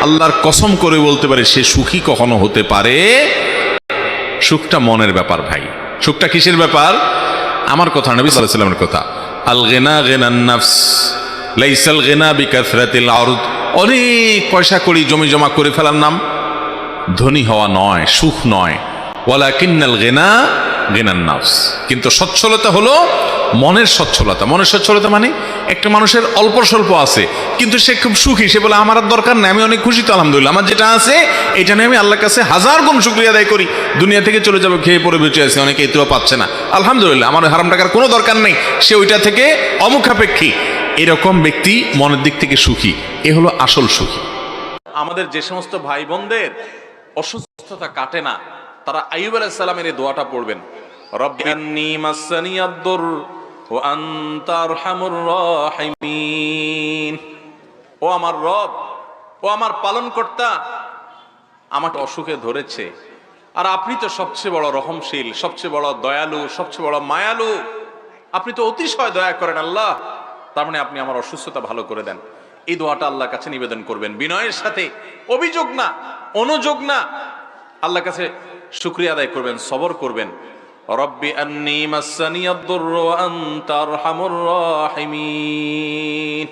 আল্লাহর কসম করে বলতে পারে সে সুখী কখনো হতে পারে। সুখটা মনের ব্যাপার ভাই। সুখটা কিসের ব্যাপার? আমার কথা, নবী সাল্লাল্লাহু আলাইহি ওয়াসাল্লামের কথা, আল গিনা গিনান নাফস লাইসাল গিনা বিকাসরাতিল আরদ। অনেক পয়সা করি, জমি জমা করে ফেলার নাম ধনী হওয়া নয়, সুখ নয়। ওয়ালাকিন্নাল গিনা গিনান নাফস, কিন্তু সচ্ছলতা হলো মনের সচ্ছলতা। মনের সচ্ছলতা মানে একটা মানুষের অল্প স্বল্প আছে কিন্তু সে খুব সুখী, সে বলে আমার আর দরকার নেই, আমি অনেক খুশি তো আলহামদুলিল্লাহ, আমার যেটা আছে এটা নিয়ে আমি আল্লাহর কাছে হাজার গুণ শুকরিয়া আদায় করি। দুনিয়া থেকে চলে যাবে খেয়ে পড়ে বেঁচে আছে, অনেকে এতেও পাচ্ছে না, আলহামদুলিল্লাহ আমার হারাম টাকার কোনো দরকার নেই, সে ওইটা থেকে অমুখাপেক্ষী। এরকম ব্যক্তি মনের দিক থেকে সুখী, এ হলো আসল সুখী। আমাদের যে সমস্ত ভাই বোনদের অসুস্থতা কাটে না, তারা আইয়ুব আলাইহিস সালামের এই দোয়াটা পড়বেন, রব্বি আন্নী মাসসানিয়াদ-দুর ওয়া আনতা আরহামুর রাহিমিন। ও আমার রব, ও আমার পালনকর্তা, আমাকে অসুখে ধরেছে, আর আপনি তো সবচেয়ে বড় রহমশীল, সবচেয়ে বড় দয়ালু, সবচেয়ে বড় মায়ালু, আপনি তো অতিশয় দয়া করেন আল্লাহ, তার মানে আপনি আমার অসুস্থতা ভালো করে দেন। এই দোয়াটা আল্লাহর কাছে নিবেদন করবেন বিনয়ের সাথে, অভিযোগ না, অনুযোগ না, আল্লাহর কাছে শুকরিয়া আদায় করবেন, সবর করবেন। রব্বি আন্নী মাসসানিয়াদ-দুররু ওয়া আনতা আরহামুর রাহিমিন।